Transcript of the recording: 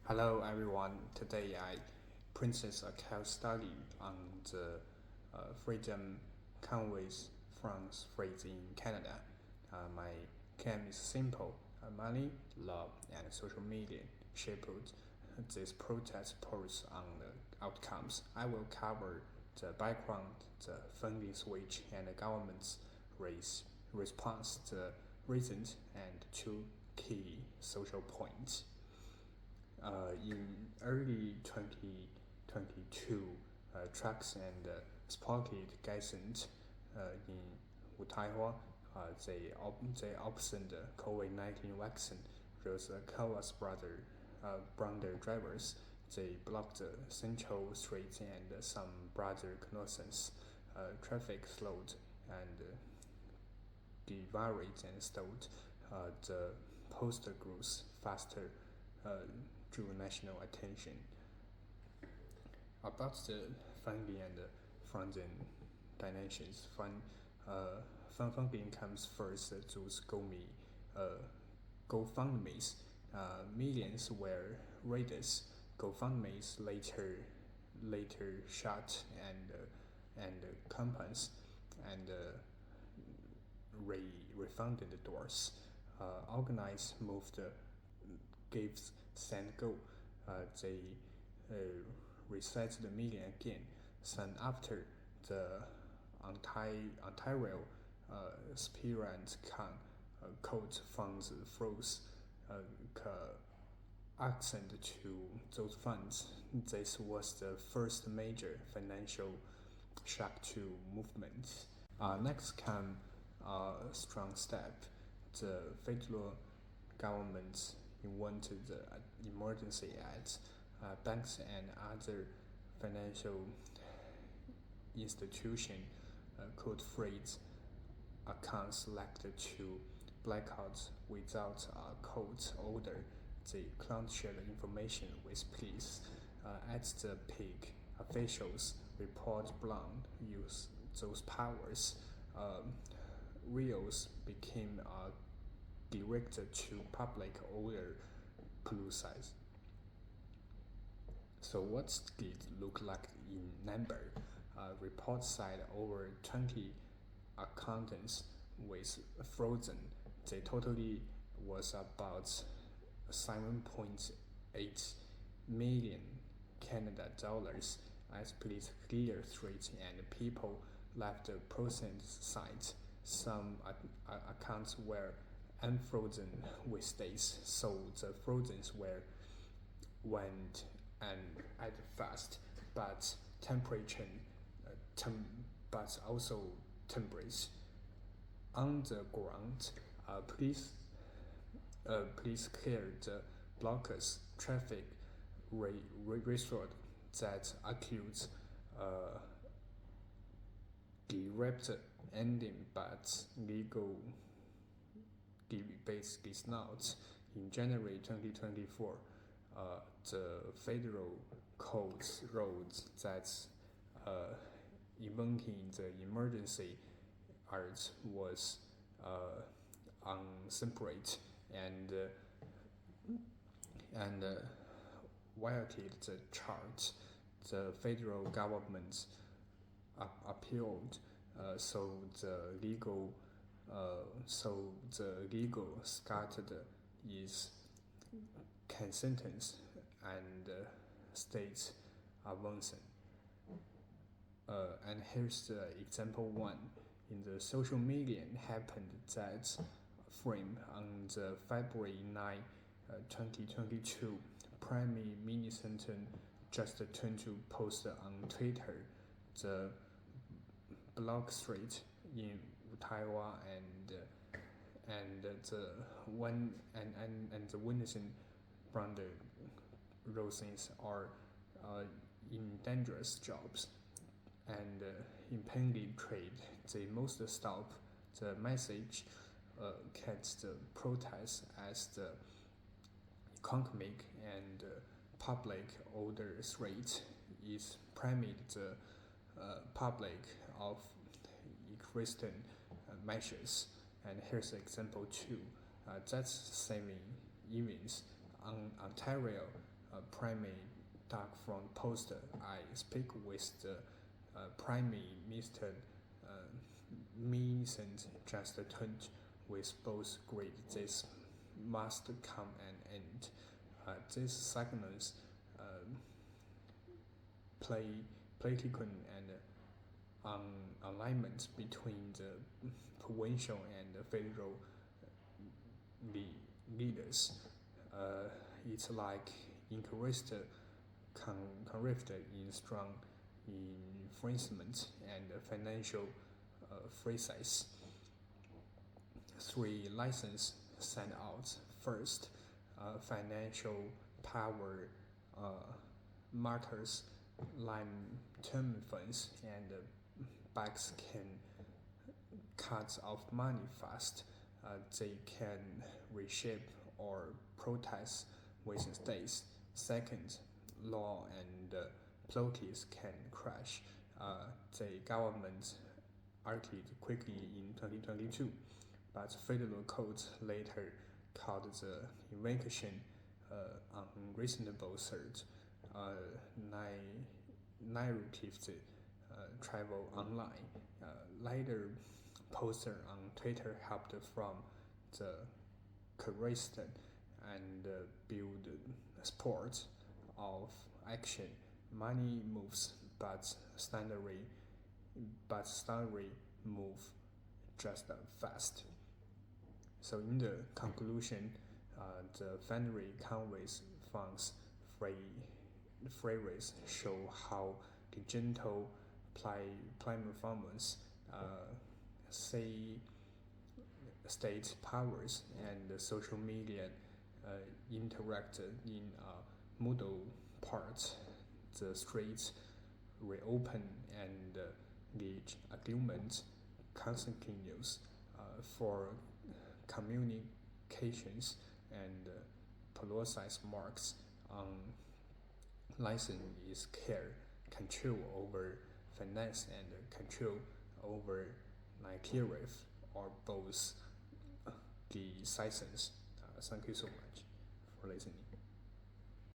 Hello everyone. Today I present a case study on the freedom convoys from freeze in Canada. My claim is simple. Money, love, and social media shaped this protest polls on the outcomes. I will cover the background, the funding switch, and the government's response, the reasons, and two key social points. In early 2022, trucks and spotted Geissens in Taiwan. They optioned the COVID-19 vaccine. Those Kawas brother drivers. They blocked the central streets and some brother crossings. Traffic slowed and divided and stalled. The poster grows faster drew national attention. About the funding and funding dimensions, funding comes first. Those GoFundMe's millions were raised. GoFundMe's later shut and companies and refunded the doors. Organized moved gives send go. They reset the million again. Soon after, the Ontario aspirant can court funds froze. Accent to those funds. This was the first major financial shock to movements. Next came a strong step. The federal government invented the emergency act. Banks and other financial institutions could freeze accounts linked to blackouts without a court order. They can't share the information with police. At the peak, officials report Blanc used those powers. Rios became directed to public order policies. So what did it look like in number? Reports said over 20 accountants was frozen. The total was about 7.8 million Canada dollars as police cleared streets and people left the process site. Some accounts were unfrozen with days, so the frozens were went and at fast, but temperature, but also temperature. On the ground, police cleared the blockers, traffic restored that accused direct ending, but legal debate is not. In January 2024, the federal court ruled that invoking the emergency act was unseparate and violated the charge. The federal government appealed, so the legal started is consistent and states advancing. And here's the example one. In the social media happened that frame on the February 9, 2022, Prime Minister just turned to post on Twitter the block street in Taiwan and the witnessing brother Rosins are in dangerous jobs and impending trade. They must stop the message catch the protest as the economic and public order threat is primed the public of existing measures. And here's example two. That's same events on Ontario primary dark front poster. I speak with the primary Mr. Millicent just turned with both great. This must come an end. This signals political and alignment between the provincial and federal leaders. It's like encouraged conflict in strong infringement and financial phrases. 3 license sent out. First, financial power matters like term funds and banks can cut off money fast. They can reshape or protest within states. Second, law and politics can crash. The government acted quickly in 2022, but federal courts later called the invocation unreasonable search. Narratives travel online. Later, poster on Twitter helped from the correct and build support of action. Money moves, but standardly move just fast. So in the conclusion, the February Conway's funds phrases show how digital platforms say state powers and social media interact in model parts. The streets reopen and the argument continues for communications and policies marks on license is care, control over finance and control over narrative or both the license. Thank you so much for listening.